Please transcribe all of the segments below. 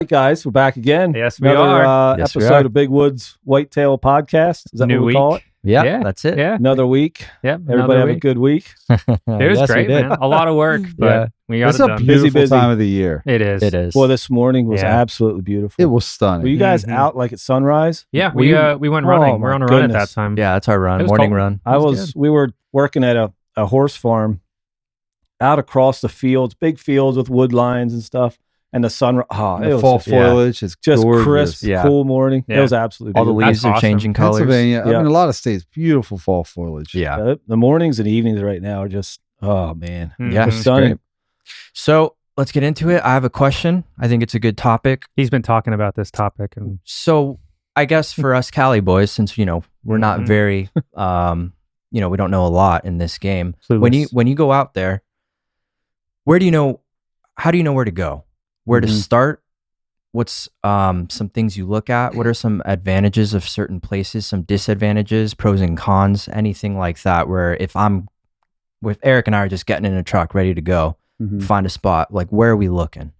Hey guys, we're back again. Yes, we Another are. Yes, we episode are. of Big Woods Whitetail Podcast. Is that New what we week. call it? Yeah, that's it. Yeah. Another week. Yep. Everybody have a good week. It was Yes, we great, did. man. A lot of work, but Yeah. we got It's it a done. beautiful Busy. time of the year. It is. It is. Well, this morning was Yeah. absolutely beautiful. It was Were stunning. you guys Mhm. out like at sunrise? Yeah, we went running. Oh, We're my on a run at that goodness. time. Yeah, that's our It run, was morning cold. run. We were working at a horse farm out across the fields, big fields with wood lines and stuff. And the sun, it the was fall just, foliage is just gorgeous. crisp, Yeah. cool morning. Yeah. It was absolutely All the beautiful. leaves That's are changing colors. Pennsylvania, Yeah. I mean, a lot of states, beautiful fall foliage. Yeah. The mornings and evenings right now are just, oh man, Mhm. Yeah, they're it's stunning. great. So let's get into it. I have a question. I think it's a good topic. He's been talking about this topic, and So I guess for us Cali boys, since we're not Mhm. very, we don't know a lot in this game. clueless. When you go out there, how do you know where to go? Where to Mhm. start? What's some things you look at? What are some advantages of certain places, some disadvantages, pros and cons, anything like that, where if I'm with Eric and I are just getting in a truck ready to go, Mhm. find a spot, like where are we looking?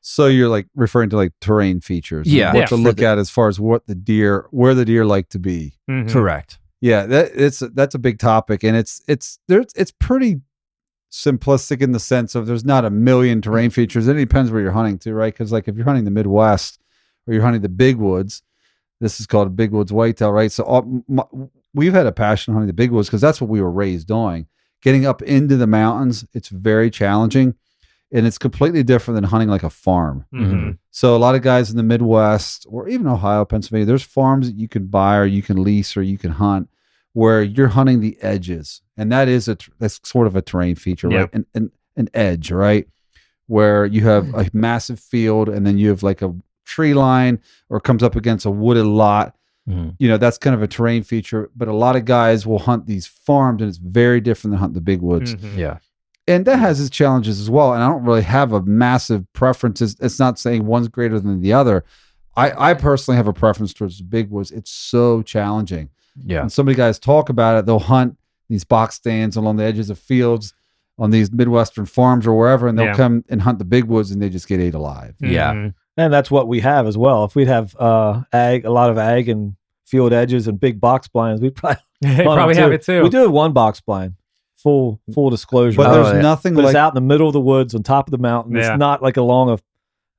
So you're like referring to like terrain features. Yeah. What Yeah. to look at as far as where the deer like to be. Mhm. Correct. Yeah, that's a big topic, and it's pretty simplistic in the sense of there's not a million terrain features. It depends where you're hunting too, right? Because like if you're hunting the Midwest or you're hunting the big woods, this is called a Big Woods Whitetail, right? So we've had a passion hunting the big woods because that's what we were raised doing. Getting up into the mountains, it's very challenging, and it's completely different than hunting like a farm. Mhm. So a lot of guys in the Midwest or even Ohio, Pennsylvania, there's farms that you can buy or you can lease or you can hunt where you're hunting the edges. And that is that's sort of a terrain feature, Yeah. right? An edge, right? Where you have a massive field and then you have like a tree line or it comes up against a wooded lot. Mhm. That's kind of a terrain feature. But a lot of guys will hunt these farms and it's very different than hunting the big woods. Mhm. Yeah. And that has its challenges as well. And I don't really have a massive preference. It's not saying one's greater than the other. I personally have a preference towards the big woods. It's so challenging. Yeah. And so many guys talk about it. They'll hunt these box stands along the edges of fields on these Midwestern farms or wherever, and they'll Yeah. come and hunt the big woods and they just get ate alive. Yeah. Mhm. And that's what we have as well. If we'd have a lot of ag and field edges and big box blinds, we'd probably They hunt 'em probably have it too. We do have one box blind, full disclosure. But Oh, there's yeah. nothing But like it's out in the middle of the woods on top of the mountain. Yeah. It's not like along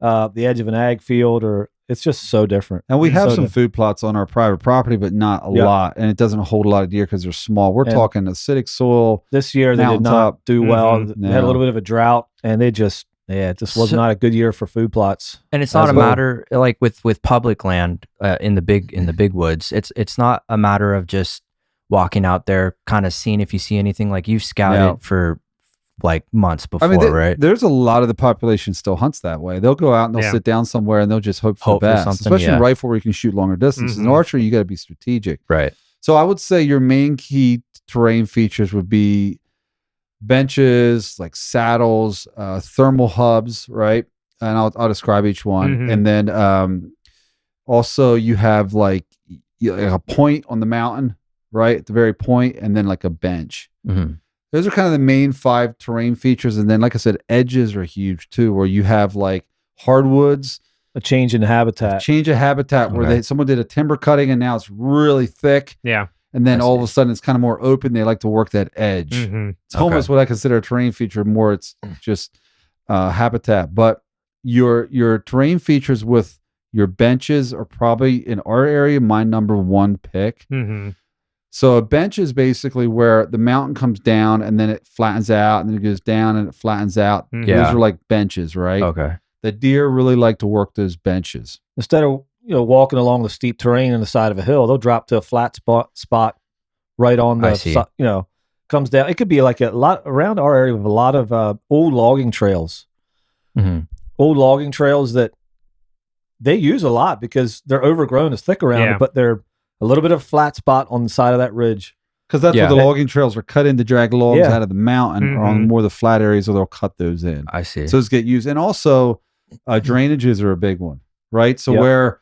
the edge of an ag field, or it's just so different. and we have So some different. food plots on our private property, but not a Yeah. lot. And it doesn't hold a lot of deer because they're small. We're And- talking acidic soil. This year they did not Mountaintop. do well. Mhm. They had a No. little bit of a drought, and it just was So- not a good year for food plots. And it's not As a well. matter like with public land in the big woods. It's not a matter of just walking out there, kind of seeing if you see anything. Like you've scouted Yeah. for like months before, I mean, right? there's a lot of the population still hunts that way. They'll go out and they'll Yeah. sit down somewhere and they'll just hope for Hope the for best. something, Especially yeah. in rifle where you can shoot longer distances. In Mhm. archery, you got to be strategic. Right. So I would say your main key terrain features would be benches, like saddles, thermal hubs, right? And I'll describe each one. Mhm. And then also you have like a point on the mountain, right? At the very point, and then like a bench. Mhm. Those are kind of the main 5 terrain features. And then, like I said, edges are huge too, where you have like hardwoods, A change in habitat. change of habitat where Okay. someone did a timber cutting and now it's really thick. Yeah. And then I all of see. a sudden it's kind of more open. They like to work that edge. Mhm. It's almost what I consider a terrain feature. More, it's just habitat. But your terrain features with your benches are probably in our area my number 1 pick. Mhm. So a bench is basically where the mountain comes down and then it flattens out and then it goes down and it flattens out. Mhm. Yeah. Those are like benches, right? Okay. The deer really like to work those benches. Instead of walking along the steep terrain on the side of a hill, they'll drop to a flat spot right on I the see. comes down. It could be like a lot around our area with a lot of old logging trails. Mhm. Old logging trails that they use a lot because they're overgrown, it's thick around Yeah. it, but they're a little bit of a flat spot on the side of that ridge. Because that's Yeah. where the logging trails are cut in to drag logs Yeah. out of the mountain or on Mhm. more of the flat areas, or they'll cut those in. I see. So those get used. And also drainages are a big one, right? So Yep. where,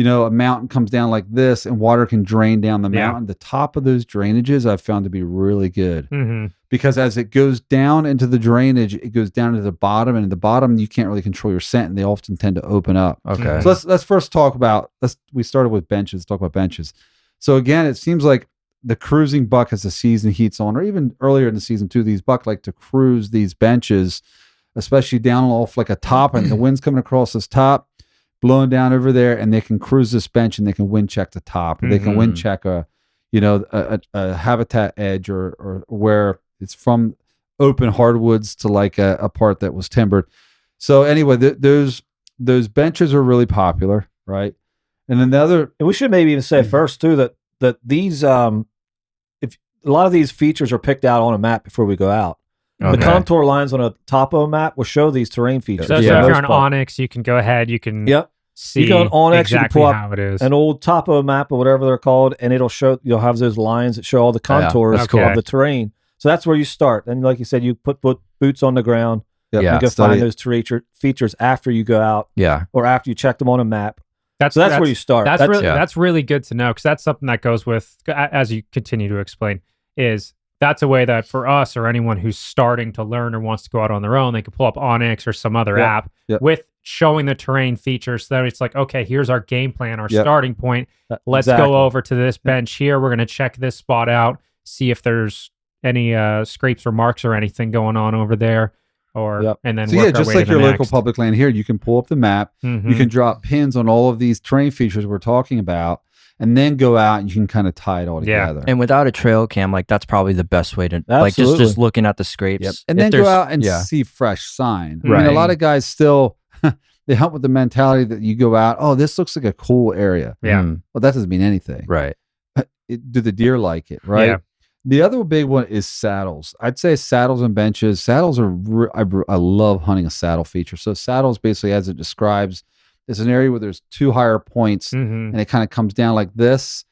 a mountain comes down like this and water can drain down the Yeah. mountain. The top of those drainages I've found to be really good Mhm. because as it goes down into the drainage, it goes down to the bottom, and at the bottom you can't really control your scent, and they often tend to open up. Okay. So let's first talk about we started with benches. Let's talk about benches. So again, it seems like the cruising buck as the season heats on, or even earlier in the season too, these buck like to cruise these benches, especially down off like a top, and the wind's coming across this top, blowing down over there, and they can cruise this bench and they can wind check the top, or they can wind check a habitat edge or where it's from open hardwoods to like a part that was timbered. So anyway, those benches are really popular, right? And then the other, And we should maybe even say first too that these if a lot of these features are picked out on a map before we go out. The Okay. contour lines on a topo map will show these terrain features. So, for so the if you're most on part. OnX, you can go ahead. You can Yep. see You go on OnX, you can exactly pull up how it is. An old topo map or whatever they're called, and it'll show, you'll have those lines that show all the Yeah, contours that's cool. of the terrain. So that's where you start. And like you said, you put boots on the ground. Yep, Yeah. You go study find it. those features after you go out Yeah. or after you check them on a map. That's So that's where you start. That's really good to know because that's something that goes with as you continue to explain. Is that's a way that for us or anyone who's starting to learn or wants to go out on their own, they can pull up OnX or some other Yep. app Yep. with showing the terrain features. So that it's like, okay, here's our game plan, our Yep. starting point. Let's Exactly. go over to this bench here. We're going to check this spot out, see if there's any scrapes or marks or anything going on over there. Or Yep. and then so work yeah, our just way like to the your local next. public land here, you can pull up the map. Mhm. You can drop pins on all of these terrain features we're talking about, and then go out and you can kind of tie it all Yeah. together. And without a trail cam, like that's probably the best way to like just Absolutely. looking at the scrapes. Yep. And If then go there's- out and yeah. see fresh sign. I Right. mean, a lot of guys still they hunt with the mentality that you go out, oh, this looks like a cool area. Yeah. Well, that doesn't mean anything. Right. Do the deer like it? Right. Yeah. The other big one is saddles. I'd say saddles and benches. Saddles are I love hunting a saddle feature. So saddles basically, as it describes, is an area where there's two higher points, Mhm. and it kind of comes down like this,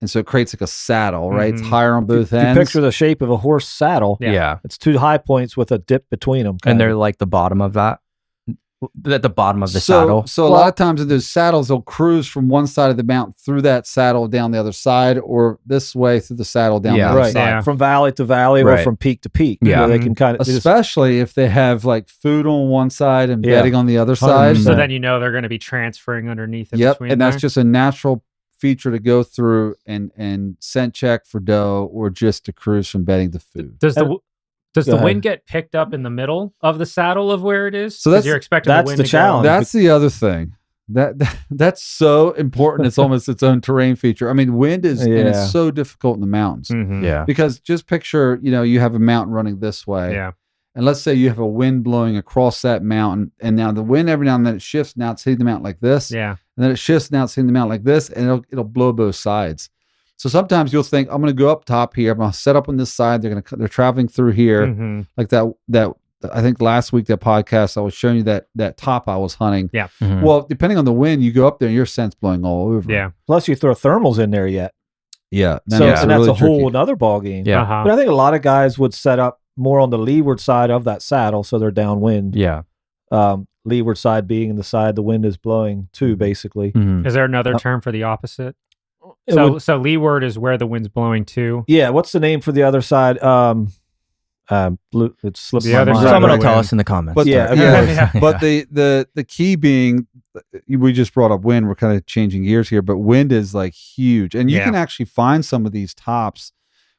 and so it creates like a saddle. Right. It's Mhm. higher on both If you ends. picture the shape of a horse saddle, Yeah. Yeah. it's two high points with a dip between them. And they're like the bottom of that. At the bottom of the so, saddle. So a lot of times in those saddles, they'll cruise from one side of the mountain through that saddle down the other side, or this way through the saddle down Yeah. the other right. side. Yeah. From valley to valley or Right. from peak to peak. Yeah. Where they can kind of Especially if they have like food on one side and Yeah. bedding on the other 100%. side. So then you know they're going to be transferring underneath in Yep, between and that's there. just a natural feature to go through and scent check for doe, or just to cruise from bedding to food. Does the Go ahead. wind get picked up in the middle of the saddle of where it is? So 'Cause that's- you're expecting that's the wind the to challenge. Go. That's the other thing. That's so important. It's almost its own terrain feature. I mean, wind is and Yeah. it's so difficult in the mountains. Mhm. Yeah. Because just picture, you have a mountain running this way. Yeah. And let's say you have a wind blowing across that mountain, and now the wind every now and then it shifts. Now it's hitting the mountain like this, Yeah. and then it shifts. Now it's hitting the mountain like this, and it'll blow both sides. So sometimes you'll think, I'm going to go up top here. I'm going to set up on this side. They're traveling through here, Mhm. like that. I think last week that podcast I was showing you that top I was hunting. Yeah. Mhm. Well, depending on the wind, you go up there and your scent's blowing all over. Yeah. plus you throw thermals in there yet. yeah. Then So it's and that's really a whole tricky. another ball game. Yeah. Uh-huh. But I think a lot of guys would set up more on the leeward side of that saddle, so they're downwind. Yeah. Leeward side being the side the wind is blowing to, basically. Mhm. Is there another term for the opposite? It So would- so leeward is where the wind's blowing to. yeah. What's the name for the other side? It slipped The my other mind. side Someone will of the tell wind. us in the comments. But Yeah, yeah, yeah. but the key being, we just brought up wind. We're kind of changing gears here, but wind is like huge, and you Yeah. can actually find some of these tops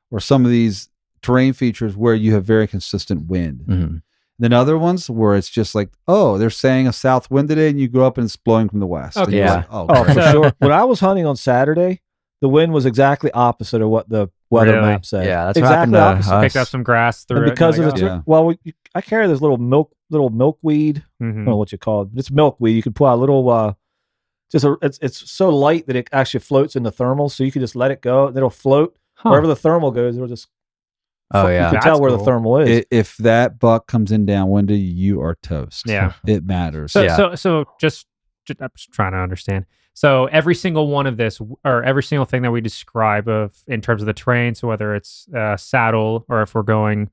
or some of these terrain features where you have very consistent wind. Mhm. Then other ones where it's just like, oh, they're saying a south wind today, and you go up and it's blowing from the west. And Okay. you're Yeah. like, oh, Oh, great. for So- sure. When I was hunting on Saturday, the wind was exactly opposite of what the weather Really? map said. Yeah, that's what exactly happened to opposite. us. Picked up some grass through And it. because of you're the like, Yeah. well, I carry this little milkweed. I don't know Mhm. what you call it, but it's milkweed. You can pull out a little. It's so light that it actually floats in the thermal, so you can just let it go and it'll float Huh. wherever the thermal goes. It'll just. Oh, you yeah. can tell That's where the cool. thermal is. If that buck comes in downwindy, you are toast. Yeah. It matters. So, Yeah. so just I'm just trying to understand. So every single one of this, or every single thing that we describe of in terms of the terrain, so whether it's saddle or if we're going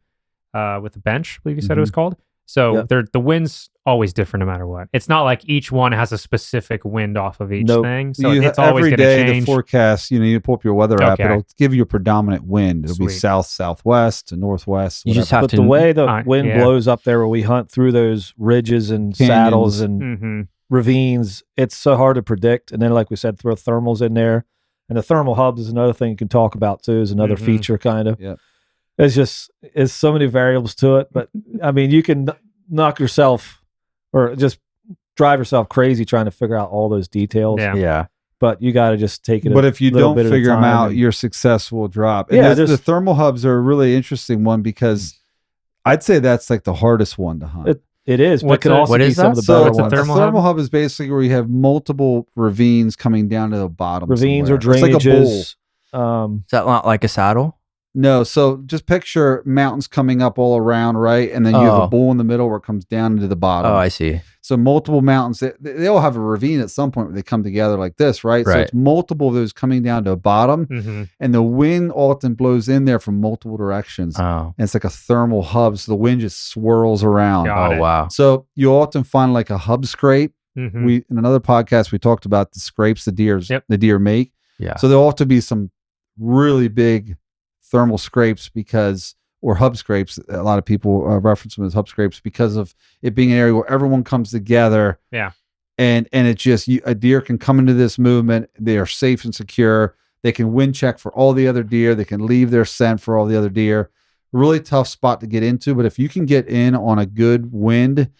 with the bench, I believe you said it was called, So the wind's always different no matter what. It's not like each one has a specific wind off of each thing. So it's always going to change. Every day the forecast, you pull up your weather app, Okay. it'll give you a predominant wind. It'll be south, southwest, to northwest. You just whatever. have But to. the way the wind blows up there where we hunt through those ridges and Canyons. saddles and ravines, it's so hard to predict. And then, like we said, throw thermals in there. And the thermal hub is another thing you can talk about too, is another feature kind of. Yep. It's so many variables to it. But I mean, you can knock yourself or just drive yourself crazy trying to figure out all those details. Yeah. But you got to just take it. But if you don't bit at a figure them time out, and- your success will drop. And Yeah, the thermal hubs are a really interesting one because I'd say that's like the hardest one to hunt. It is, but What's it can a- also what be is some of that? the So better What's a ones. thermal a thermal hub is basically where you have multiple ravines coming down to the bottom. Ravines somewhere. or It's like a bowl. drainages. Is that not like a saddle? No, so just picture mountains coming up all around, right? And then you have Oh. a bowl in the middle where it comes down into the bottom. Oh, I see. So multiple mountains, they all have a ravine at some point where they come together like this, right? So Right. it's multiple of those coming down to a bottom, and the wind often blows in there from multiple directions. Oh. And it's like a thermal hub, so the wind just swirls around. Got Oh, it. wow. So you often find like a hub scrape. We in another podcast we talked about the scrapes the deer make. Yeah. So there'll often be some really big thermal scrapes or hub scrapes. A lot of people reference them as hub scrapes because of it being an area where everyone comes together. Yeah. And it's just a deer can come into this movement. They are safe and secure. They can wind check for all the other deer. They can leave their scent for all the other deer. Really tough spot to get into. But if you can get in on a good wind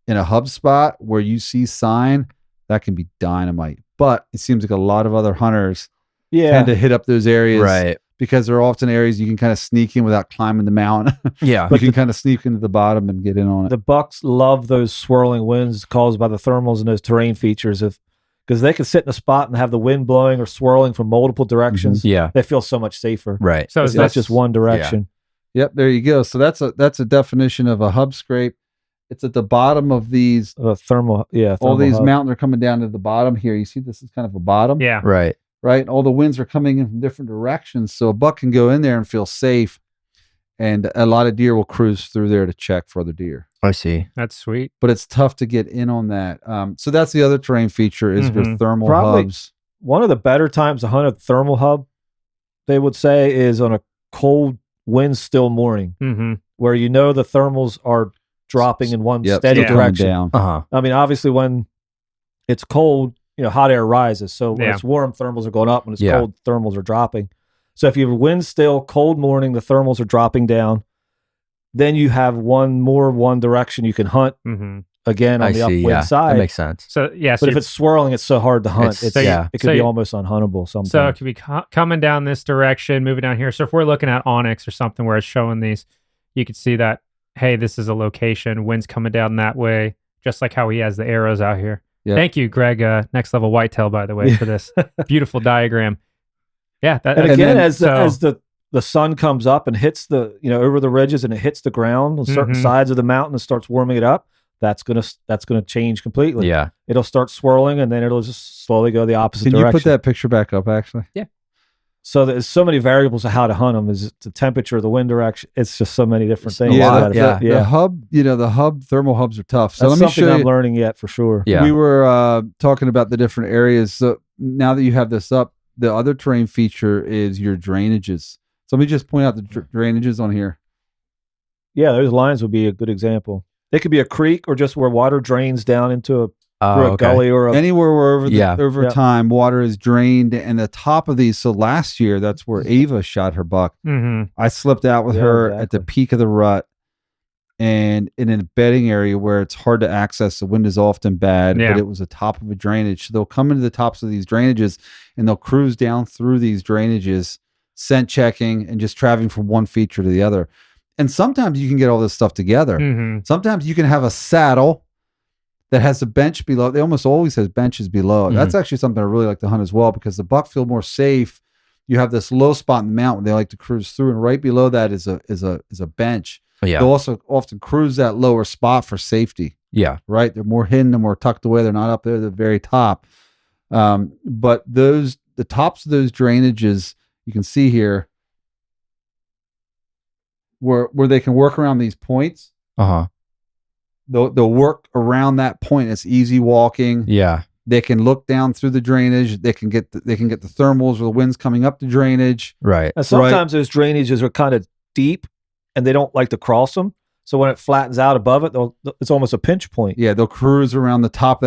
in a hub spot where you see sign, that can be dynamite. But it seems like a lot of other hunters tend to hit up those areas, Right. because there are often areas you can kind of sneak in without climbing the mountain. Yeah. You can kind of sneak into the bottom and get in on it. The bucks love those swirling winds caused by the thermals and those terrain features because they can sit in a spot and have the wind blowing or swirling from multiple directions. Yeah. They feel so much safer. Right. So It's not just one direction. Yep, there you go. So that's a definition of a hub scrape. It's at the bottom of these. Thermal All these hub. mountains are coming down to the bottom here. You see, this is kind of a bottom. Yeah. Right. Right. All the winds are coming in from different directions, so a buck can go in there and feel safe. And a lot of deer will cruise through there to check for other deer. I see. That's sweet. But it's tough to get in on that. So that's the other terrain feature is your thermal Probably hubs. One of the better times to hunt a thermal hub, they would say, is on a cold, wind still morning where the thermals are dropping in one steady Yeah. direction. Down. Uh-huh. I mean, obviously, when it's cold, hot air rises. So when it's warm, thermals are going up. When it's cold, thermals are dropping. So if you have a wind still, cold morning, the thermals are dropping down. Then you have one direction you can hunt again on I the see. upwind Yeah. side. That makes sense. So yeah. But if it's swirling, it's so hard to hunt. It's- It could be almost unhuntable sometimes. So it could be coming down this direction, moving down here. So if we're looking at OnX or something where it's showing these, you could see that, hey, this is a location, wind's coming down that way, just like how he has the arrows out here. Yep. Thank you, Greg, Next Level Whitetail, by the way, for this beautiful diagram. Yeah. And again, as the sun comes up and hits over the ridges and it hits the ground on certain sides of the mountain and starts warming it up, that's gonna change completely. Yeah. It'll start swirling and then it'll just slowly go the opposite Can direction. you put that picture back up, actually? Yeah. So there's so many variables of how to hunt them. Is the temperature, the wind direction. It's just so many different things. lot, You gotta- The hub, the thermal hubs are tough. So That's let me something show I'm you. learning yet for sure. Yeah. We were talking about the different areas. So now that you have this up, the other terrain feature is your drainages. So let me just point out the drainages on here. Yeah, those lines would be a good example. They could be a creek or just where water drains down into through a gully or a Anywhere where over Yeah. time water is drained, and the top of these. So last year, that's where Ava shot her buck. I slipped out with Yeah, her at the exactly. peak of the rut, and in a bedding area where it's hard to access. The wind is often bad, Yeah. but it was the top of a drainage. So they'll come into the tops of these drainages, and they'll cruise down through these drainages, scent checking, and just traveling from one feature to the other. And sometimes you can get all this stuff together. Sometimes you can have a saddle that has a bench below. They almost always has benches below. That's actually something I really like to hunt as well, because the buck feel more safe. You have this low spot in the mountain they like to cruise through, and right below that is a bench. Yeah. They'll also often cruise that lower spot for safety. Yeah. Right, they're more hidden, they're more tucked away. They're not up there at the very top. But the tops of those drainages, you can see here, where they can work around these points. Uh-huh. they'll work around that point. It's easy walking. Yeah. They can look down through the drainage. They can get the thermals or the winds coming up the drainage. Right. And sometimes those drainages are kind of deep, and they don't like to cross them. So when it flattens out above it, it's almost a pinch point. Yeah, they'll cruise around the top.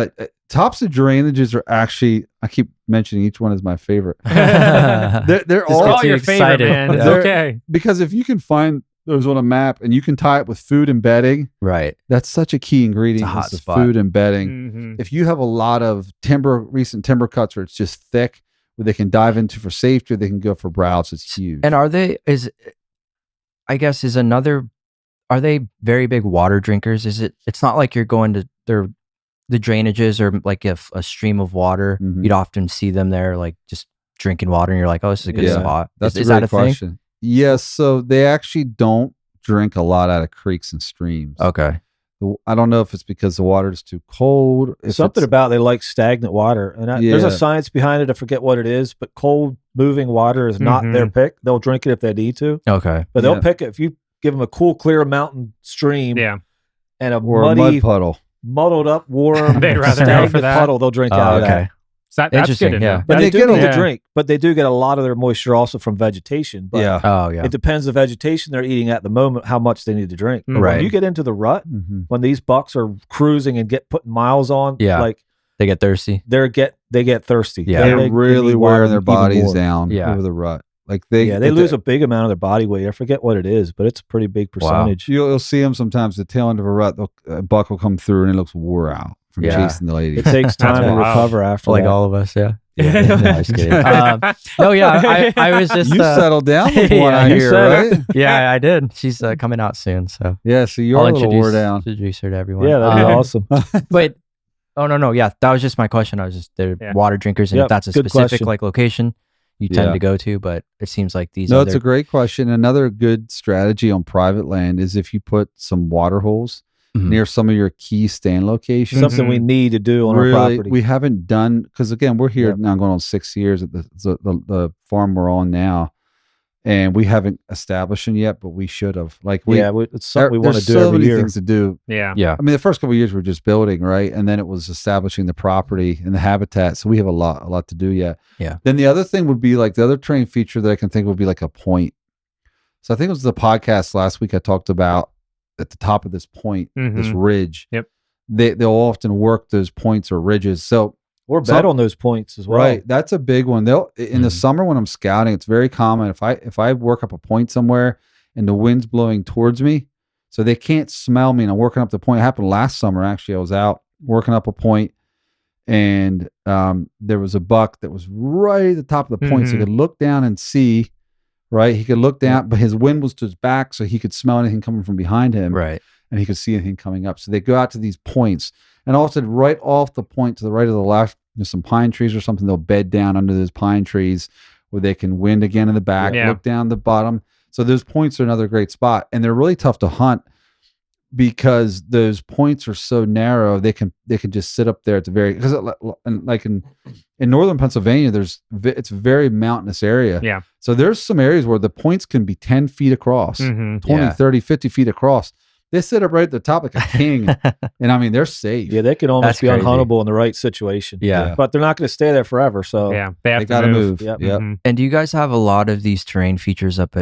Tops of drainages are actually, I keep mentioning each one is my favorite. they're all your favorite, man. It's okay. Because if you can find those on a map and you can tie it with food and bedding, right? That's such a key ingredient. It's a hot is spot. Food and bedding. If you have a lot of recent timber cuts where it's just thick, where they can dive into for safety, or they can go for browse, it's huge. And are they very big water drinkers? It's not like you're going to the drainages or like if a stream of water, you'd often see them there like just drinking water and you're like, oh, this is a good spot. That's is a great that a question. Thing? Yes. So they actually don't drink a lot out of creeks and streams. Okay. I don't know if it's because the water is too cold. Something about they like stagnant water. And there's a science behind it. I forget what it is, but cold moving water is not their pick. They'll drink it if they need to. Okay. But they'll pick it if you give them a cool, clear mountain stream and a mud puddle. Muddled up, warm, they'd rather go for that puddle. They'll drink out of that. That's interesting. Good yeah, but they do need to drink. But they do get a lot of their moisture also from vegetation. But it depends the vegetation they're eating at the moment, how much they need to drink. But when you get into the rut, when these bucks are cruising and putting miles on, like they get thirsty. They get thirsty. Yeah, they're really wearing their bodies down over the rut. Like they lose a big amount of their body weight. I forget what it is, but it's a pretty big percentage. Wow. You'll see them sometimes. The tail end of a rut, a buck will come through and it looks wore out from chasing the lady. It takes time to recover after like that. all of us. Yeah. No, just kidding. I was just you settled down with one I hear, right? Yeah, I did. She's coming out soon, so so you're a little wore down. Introduce her to everyone. Yeah, that'd be awesome. But that was just my question. I was just they're water drinkers, and if that's a specific like location you tend to go to, but it seems like these. No, it's a great question. Another good strategy on private land is if you put some water holes near some of your key stand locations. Something we need to do on our property. We haven't done, because again, we're here now going on 6 years at the farm we're on now, and we haven't established them yet, but we should have. It's something we want to do every year. Things to do. Yeah. I mean, the first couple of years we were just building, right? And then it was establishing the property and the habitat. So we have a lot to do yet. Yeah. Then the other thing would be like the other terrain feature that I can think would be like a point. So I think it was the podcast last week I talked about at the top of this point, this ridge. Yep. They'll often work those points or ridges. So or bet on those points as well. Right. That's a big one. They'll in the summer when I'm scouting, it's very common if I work up a point somewhere and the wind's blowing towards me, so they can't smell me and I'm working up the point. It happened last summer actually. I was out working up a point and there was a buck that was right at the top of the point, so he could look down and see. Right, he could look down, but his wind was to his back, so he could smell anything coming from behind him. Right, and he could see anything coming up. So they go out to these points, and all of a sudden, right off the point to the right or the left, there's some pine trees or something. They'll bed down under those pine trees where they can wind again in the back, look down the bottom. So those points are another great spot, and they're really tough to hunt because those points are so narrow. They can just sit up there at the very, because like in northern Pennsylvania, it's a very mountainous area. Yeah. So there's some areas where the points can be 10 feet across, 20, 30, 50 feet across. They sit up right at the top like a king. And I mean, they're safe. Yeah, they can almost be unhuntable in the right situation. Yeah. But they're not going to stay there forever. So they got to move. Yep. And do you guys have a lot of these terrain features up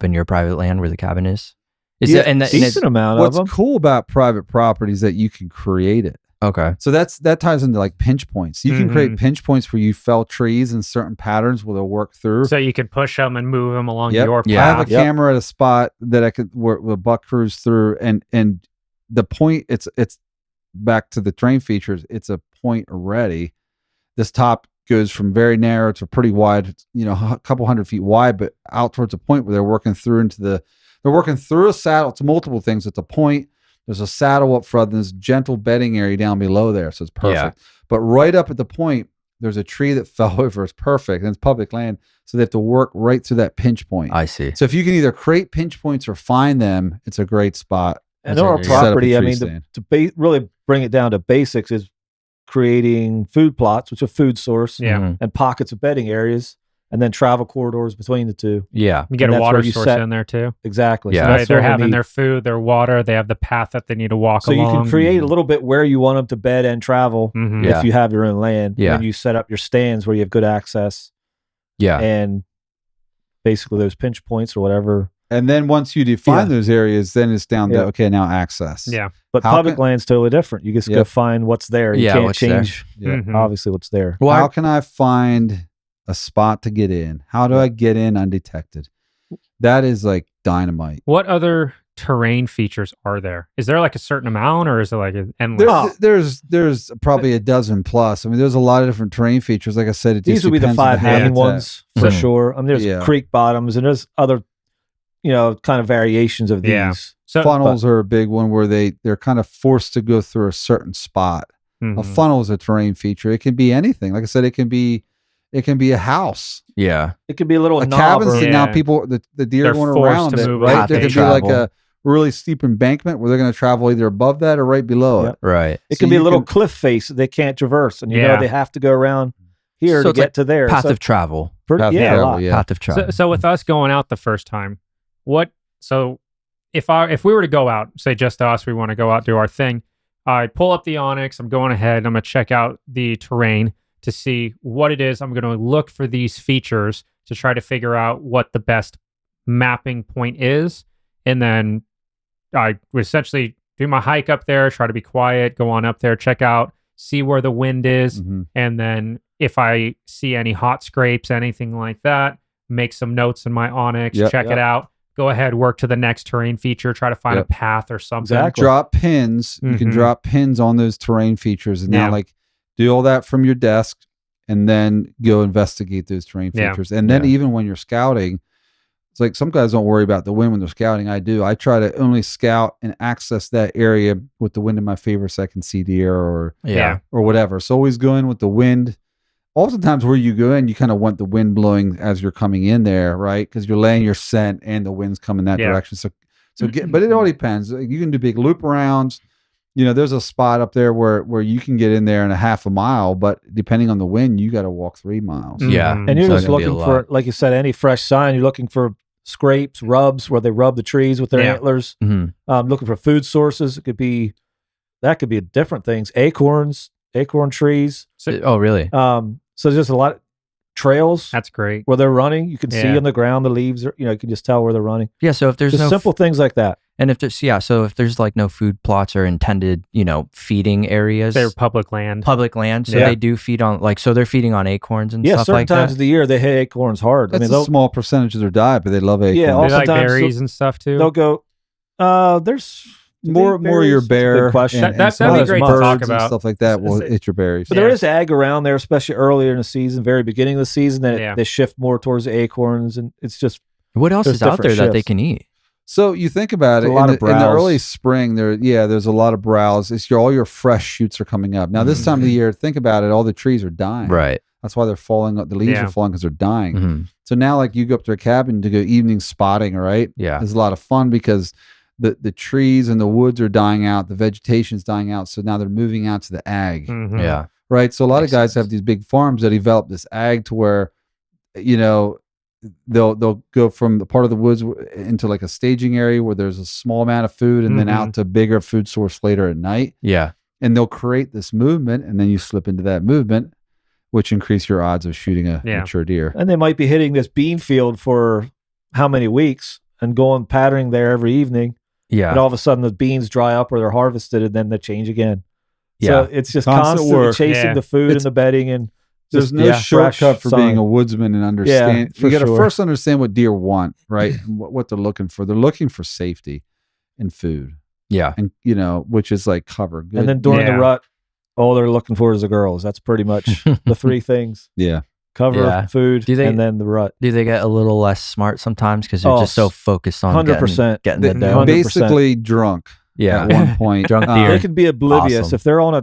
in your private land where the cabin is? Decent amount of them. What's cool about private property is that you can create it. Okay. So that ties into like pinch points. You can create pinch points where you fell trees in certain patterns where they'll work through. So you can push them and move them along your path. I have a camera at a spot that I could where buck cruise through, and the point it's back to the terrain features. It's a point already. This top goes from very narrow to pretty wide, a couple 100 feet wide, but out towards a point where they're working through a saddle. It's multiple things. It's a point. There's a saddle up front, and there's gentle bedding area down below there, so it's perfect. Yeah. But right up at the point, there's a tree that fell over. It's perfect, and it's public land, so they have to work right through that pinch point. I see. So if you can either create pinch points or find them, it's a great spot. And on our property, I mean, to really bring it down to basics is creating food plots, which are food source, and pockets of bedding areas. and then travel corridors between the two. Yeah. You get And a that's water where you source set- in there too. Exactly. Yeah. So Right, that's they're what we having need. their food, their water. They have the path that they need to walk So along. you can create a little bit where you want them to bed and travel Mhm. Yeah. if you have your own land. Yeah. And then you set up your stands where you have good access Yeah. and basically those pinch points or whatever. And then once you define Yeah. those areas, then it's down to, Yeah. okay, now access. Yeah. But How public can- land's totally different. You just go Yep. find what's there. You Yeah, can't what's there. change Yeah. Mhm. obviously what's there. Well, How can I find a spot to get in? How do I get in undetected? That is like dynamite. What other terrain features are there? Is there like a certain amount, or is it like an endless? Oh. There's probably a dozen plus. I mean, there's a lot of different terrain features. Like I said, it These just would be the depends on 5 main habitat. ones for Mhm. sure. I mean, there's Yeah. creek bottoms and there's other, kind of variations of these. Yeah. So, Funnels are a big one where they're kind of forced to go through a certain spot. A Mhm. funnel is a terrain feature. It can be anything. Like I said, it can be a house, yeah. It could be a little a knob cabin. or, So now Yeah. people, the deer They're going forced around to it, move right? up. There Path could of be like travel. a really steep embankment where they're going to travel either above that or right below Yep. it. Right. it So could be a you little can- cliff face that they can't traverse. And, Yeah. they have to go around here So to it's get like to there. Path So of travel. pretty- Path of yeah, a travel, lot. yeah. Path of travel. So with us going out the first time, if we were to go out, say just us, we want to go out, do our thing. I pull up the OnX. I'm going ahead. I'm going to check out the terrain to see what it is. I'm going to look for these features to try to figure out what the best mapping point is. And then I would essentially do my hike up there, try to be quiet, go on up there, check out, see where the wind is. Mhm. And then if I see any hot scrapes, anything like that, make some notes in my OnX, Yep, check yep. it out, go ahead, work to the next terrain feature, try to find Yep. a path or something. Exactly. Drop pins. You can Mhm. drop pins on those terrain features, and Yeah. now like do all that from your desk, and then go investigate those terrain Yeah. features. And then Yeah. even when you're scouting, it's like some guys don't worry about the wind when they're scouting. I do. I try to only scout and access that area with the wind in my favor, so I can see deer or yeah. whatever. So always go in with the wind. Oftentimes where you go in, you kind of want the wind blowing as you're coming in there, right? Because you're laying your scent and the wind's coming that Yeah. direction. But it all depends. You can do big loop arounds. There's a spot up there where you can get in there in a half a mile, but depending on the wind, you got to walk 3 miles. Yeah. Mhm. And you're So just it's gonna be a looking for, lot. like you said, any fresh sign. You're looking for scrapes, rubs, where they rub the trees with their Yeah. antlers. Mhm. Looking for food sources. That could be different things. Acorn trees. Oh, really? So there's just a lot of trails That's great. where they're running. You can see Yeah. on the ground the leaves are, you can just tell where they're running. Yeah. So if there's Just no simple things like that. and if there's like no food plots or intended, feeding areas, They're public land. public land, so Yeah. they do feed on so they're feeding on acorns and Yeah, stuff certain like times that. of the year they hit acorns hard. That's I mean, a they'll small percentage of their diet, but they love acorns. Yeah, Do they like oftentimes berries and stuff too? they'll go. There's more your berries? bear. Good question. and That'd some be of great to birds talk and about. stuff like that will It's- hit your berries. But there is ag around there, especially earlier in the season, very beginning of the season, that Yeah. they shift more towards the acorns, and it's just What else there's is out there different that they shifts. can eat? So you think about There's it, a lot in of the browse. early spring, there's a lot of browse. All your fresh shoots are coming up. Now this time of the year, think about it, all the trees are dying. Right. That's why they're falling. The leaves Yeah. are falling because they're dying. Mhm. So now, like you go up to a cabin to go evening spotting, right? Yeah. It's a lot of fun because the trees and the woods are dying out, the vegetation's dying out. So now they're moving out to the ag, Mhm. Yeah. right? So a lot Makes of guys sense. have these big farms that develop this ag to where, they'll go from the part of the woods into like a staging area where there's a small amount of food, and then Mhm. out to bigger food source later at night. Yeah. And they'll create this movement, and then you slip into that movement, which increase your odds of shooting a Yeah. mature deer. and they might be hitting this bean field for how many weeks and going patterning there every evening, Yeah. and all of a sudden the beans dry up or they're harvested, and then they change again. Yeah. So it's just Constant constantly work. chasing Yeah. the food It's- and the bedding, and There's just, no yeah, shortcut fresh for being sign. a woodsman and understand. for You got to sure. first understand what deer want, right? And what they're looking for. They're looking for safety and food, Yeah. and which is like cover. Good. And then during Yeah. the rut, all they're looking for is the girls. That's pretty much the three things: yeah, cover, Yeah. food, Do they- and then the rut. Do they get a little less smart sometimes because they're Oh, just so focused on 100%. getting They- the dough? 100%. basically drunk Yeah. at one point. Drunk Um, deer. They can be oblivious Awesome. if they're on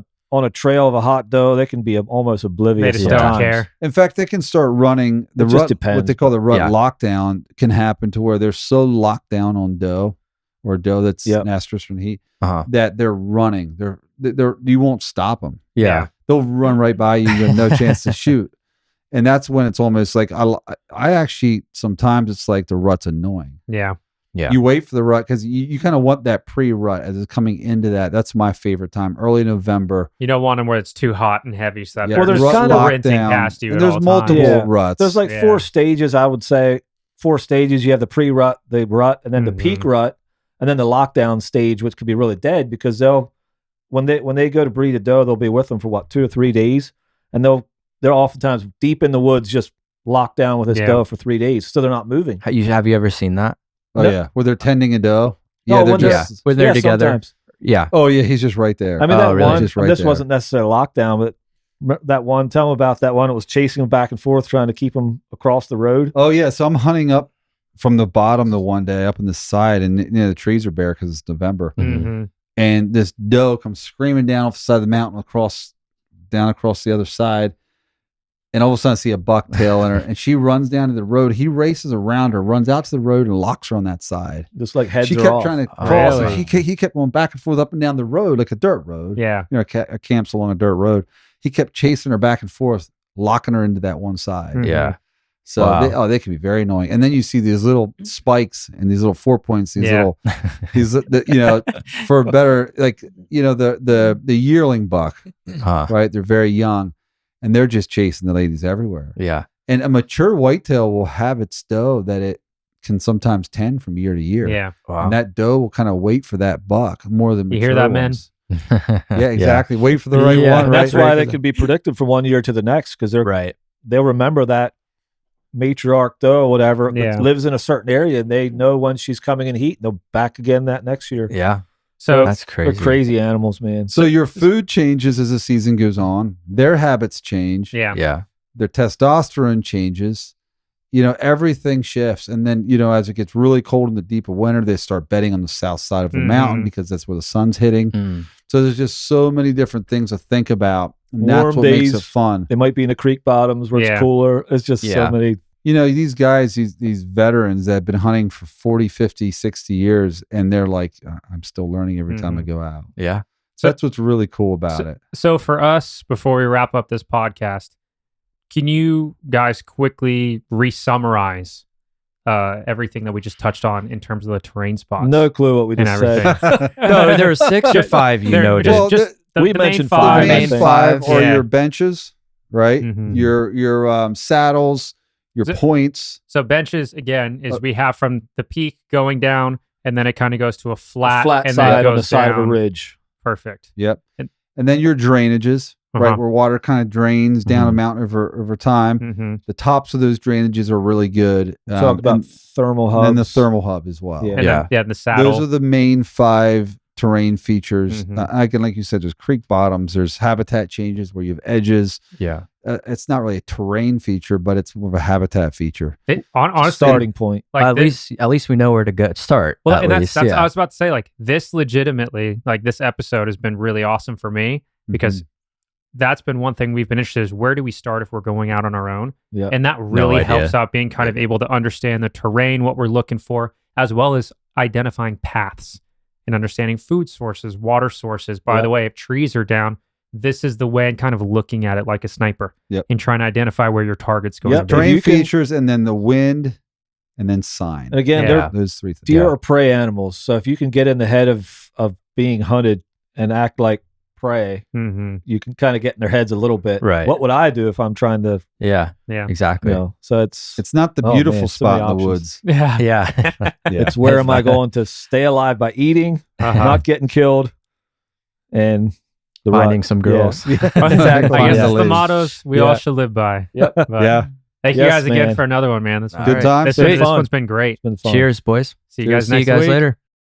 a trail of a hot doe. They can be almost They oblivious. just Yeah. don't sometimes. care. In fact, they can start running. The It just rut, depends. what they call the rut Yeah. lockdown, can happen to where they're so locked down on doe, or doe that's Yep. an estrus from heat, Uh-huh. that they're running. They're you won't stop them. Yeah. They'll run right by you. You have no chance to shoot. And that's when it's almost like I actually sometimes it's like the rut's annoying. Yeah. You wait for the rut because you kind of want that pre-rut as it's coming into that. That's my favorite time, early November. You don't want them where it's too hot and heavy, so that Well, there's kind of sprinting past you. And there's multiple ruts. There's like 4 stages, I would say. 4 stages. You have the pre-rut, the rut, and then the peak rut, and then the lockdown stage, which could be really dead because when they go to breed a doe, they'll be with them for 2 or 3 days, and they're oftentimes deep in the woods, just locked down with this doe for 3 days, so they're not moving. Have you ever seen that? Oh yeah, where they're tending a doe. Yeah, when they're together. Sometimes. Yeah. Oh yeah, he's just right there. I mean, that really? one. Just right this there. wasn't necessarily lockdown, but that one. Tell them about that one. It was chasing them back and forth, trying to keep them across the road. Oh yeah, so I'm hunting up from the bottom the one day up on the side, and the trees are bare because it's November, and this doe comes screaming down off the side of the mountain down across the other side. And all of a sudden I see a buck tail in her, and she runs down to the road. He races around her, runs out to the road, and locks her on that side. Just like heads she her kept off. trying to cross. Really? He kept going back and forth up and down the road like a dirt road. Yeah. You know, a camp's along a dirt road. He kept chasing her back and forth, locking her into that one side. Yeah. So they can be very annoying. And then you see these little spikes and these little 4 points, for better, like, the yearling buck, right? They're very young. And they're just chasing the ladies everywhere. Yeah. And a mature whitetail will have its doe that it can sometimes tend from year to year. Yeah. Wow. And that doe will kind of wait for that buck more than mature You hear that, ones. Yeah, exactly. Wait for the right one. And that's why they can be predicted from one year to the next, because they'll remember that matriarch doe or whatever that lives in a certain area, and they know when she's coming in heat, and they'll back again that next year. Yeah. So that's crazy. They're crazy animals, man. So your food changes as the season goes on. Their habits change. Yeah. Their testosterone changes. Everything shifts. And then, as it gets really cold in the deep of winter, they start bedding on the south side of the mountain because that's where the sun's hitting. So there's just so many different things to think about. And that's what makes it fun. They might be in the creek bottoms where it's cooler. It's just so many. These guys, these veterans that have been hunting for 40, 50, 60 years, and they're like, I'm still learning every time I go out. Yeah. So that's what's really cool about it. So for us, before we wrap up this podcast, can you guys quickly re-summarize everything that we just touched on in terms of the terrain spots? No clue what we just said. No, there were 6 or 5 you noticed. We mentioned five. five. The main 5 are your benches, right? Your saddles, your points. So benches, again, is we have from the peak going down, and then it kind of goes to a flat and side then it goes on the side down. of a ridge. Perfect. Yep. And then your drainages, right, where water kind of drains down a mountain over time. The tops of those drainages are really good. Talk about thermal hubs. And the thermal hub as well. Yeah. And the saddle. Those are the main 5 terrain features. Like you said, there's creek bottoms, there's habitat changes where you have edges. Yeah. It's not really a terrain feature, but it's more of a habitat feature. Honestly, starting point. Like at least we know where to go start. Well, and that's I was about to say, like, this legitimately, like, this episode has been really awesome for me because that's been one thing we've been interested in, is where do we start if we're going out on our own? Yeah. And that really helps out being kind of able to understand the terrain, what we're looking for, as well as identifying paths and understanding food sources, water sources. By the way, if trees are down, this is the way, and kind of looking at it like a sniper and trying to identify where your target's going to be. Terrain features, and then the wind, and then sign. And again, those 3 things. Deer are prey animals. So if you can get in the head of being hunted and act like prey, you can kind of get in their heads a little bit. Right. What would I do if I'm trying to? Yeah. Exactly. So it's not the beautiful spot in the woods. Yeah. It's where am I going to stay alive by eating, not getting killed, and finding some girls. Exactly. I guess that's the mottos we all should live by. Yep. Thank you guys again for another one, man. This good time. This one's been great. It's been fun. Cheers, boys. See you guys next week. later.